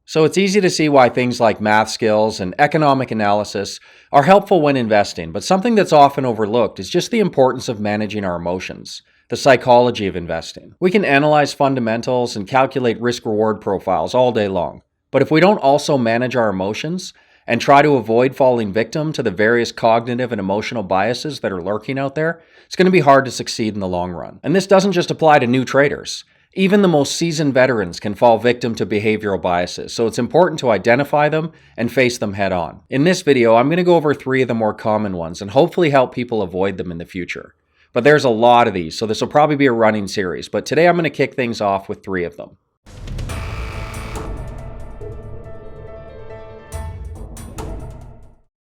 So it's easy to see why things like math skills and economic analysis are helpful when investing, but something that's often overlooked is just the importance of managing our emotions, the psychology of investing. We can analyze fundamentals and calculate risk-reward profiles all day long, but if we don't also manage our emotions and try to avoid falling victim to the various cognitive and emotional biases that are lurking out there, it's going to be hard to succeed in the long run. And this doesn't just apply to new traders. Even the most seasoned veterans can fall victim to behavioral biases, so it's important to identify them and face them head on. In this video, I'm going to go over 3 of the more common ones and hopefully help people avoid them in the future. But there's a lot of these, so this will probably be a running series, but today I'm going to kick things off with 3 of them.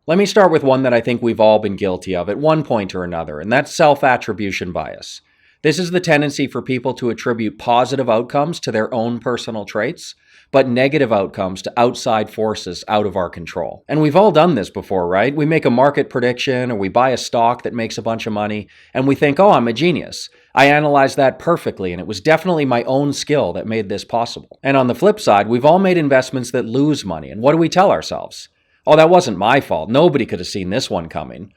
Let me start with one that I think we've all been guilty of at one point or another, and that's self-attribution bias. This is the tendency for people to attribute positive outcomes to their own personal traits, but negative outcomes to outside forces out of our control. And we've all done this before, right? We make a market prediction or we buy a stock that makes a bunch of money, and we think, oh, I'm a genius. I analyzed that perfectly, and it was definitely my own skill that made this possible. And on the flip side, we've all made investments that lose money, and what do we tell ourselves? Oh, that wasn't my fault. Nobody could have seen this one coming.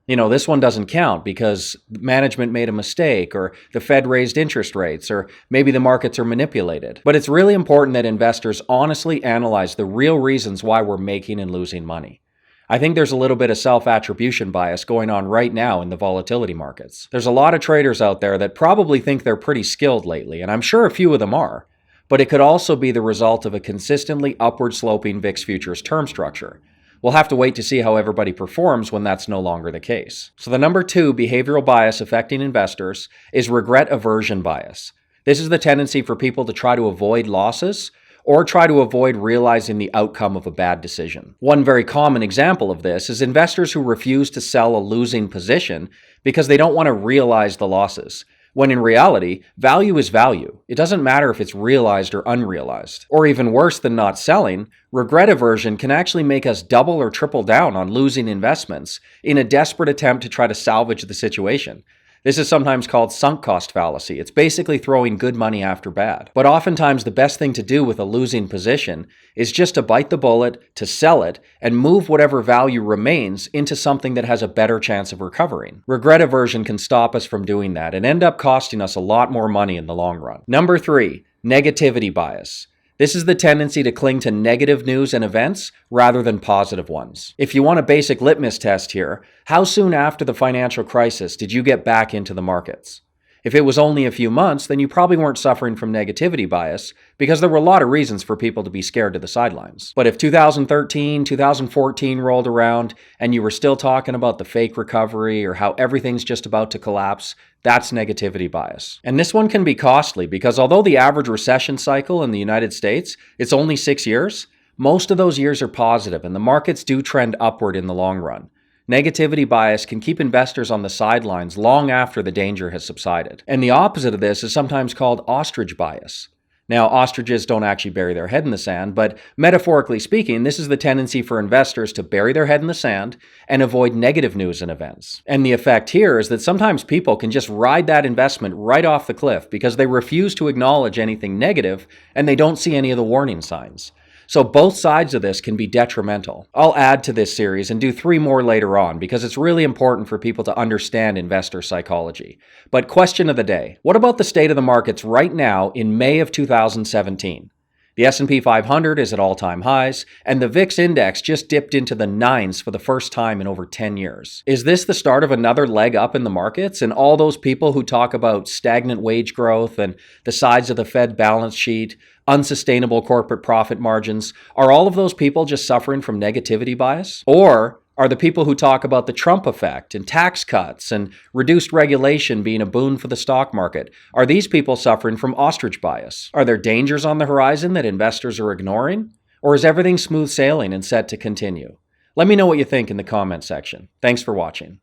This one doesn't count because management made a mistake, or the Fed raised interest rates, or maybe the markets are manipulated. But it's really important that investors honestly analyze the real reasons why we're making and losing money. I think there's a little bit of self-attribution bias going on right now in the volatility markets. There's a lot of traders out there that probably think they're pretty skilled lately, and I'm sure a few of them are. But it could also be the result of a consistently upward sloping VIX futures term structure. We'll have to wait to see how everybody performs when that's no longer the case. So the number 2 behavioral bias affecting investors is regret aversion bias. This is the tendency for people to try to avoid losses or try to avoid realizing the outcome of a bad decision. One very common example of this is investors who refuse to sell a losing position because they don't want to realize the losses, when in reality, value is value. It doesn't matter if it's realized or unrealized. Or even worse than not selling, regret aversion can actually make us double or triple down on losing investments in a desperate attempt to try to salvage the situation. This is sometimes called sunk cost fallacy. It's basically throwing good money after bad. But oftentimes the best thing to do with a losing position is just to bite the bullet, to sell it, and move whatever value remains into something that has a better chance of recovering. Regret aversion can stop us from doing that and end up costing us a lot more money in the long run. Number 3, negativity bias. This is the tendency to cling to negative news and events rather than positive ones. If you want a basic litmus test here, how soon after the financial crisis did you get back into the markets? If it was only a few months, then you probably weren't suffering from negativity bias because there were a lot of reasons for people to be scared to the sidelines. But if 2013, 2014 rolled around and you were still talking about the fake recovery or how everything's just about to collapse, that's negativity bias. And this one can be costly because although the average recession cycle in the United States, it's only 6 years, most of those years are positive and the markets do trend upward in the long run. Negativity bias can keep investors on the sidelines long after the danger has subsided. And the opposite of this is sometimes called ostrich bias. Now, ostriches don't actually bury their head in the sand, but metaphorically speaking, this is the tendency for investors to bury their head in the sand and avoid negative news and events. And the effect here is that sometimes people can just ride that investment right off the cliff because they refuse to acknowledge anything negative and they don't see any of the warning signs. So both sides of this can be detrimental. I'll add to this series and do 3 more later on because it's really important for people to understand investor psychology. But question of the day, what about the state of the markets right now in May of 2017? The S&P 500 is at all-time highs, and the VIX index just dipped into the 9s for the first time in over 10 years. Is this the start of another leg up in the markets? And all those people who talk about stagnant wage growth and the size of the Fed balance sheet, unsustainable corporate profit margins, are all of those people just suffering from negativity bias? Or are the people who talk about the Trump effect and tax cuts and reduced regulation being a boon for the stock market, are these people suffering from ostrich bias? Are there dangers on the horizon that investors are ignoring? Or is everything smooth sailing and set to continue? Let me know what you think in the comment section. Thanks for watching.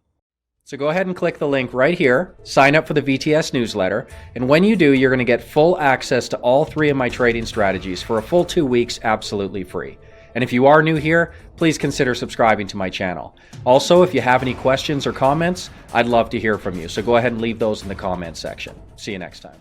So go ahead and click the link right here, sign up for the VTS newsletter, and when you do, you're going to get full access to all 3 of my trading strategies for a full 2 weeks absolutely free. And if you are new here, please consider subscribing to my channel. Also, if you have any questions or comments, I'd love to hear from you. So go ahead and leave those in the comment section. See you next time.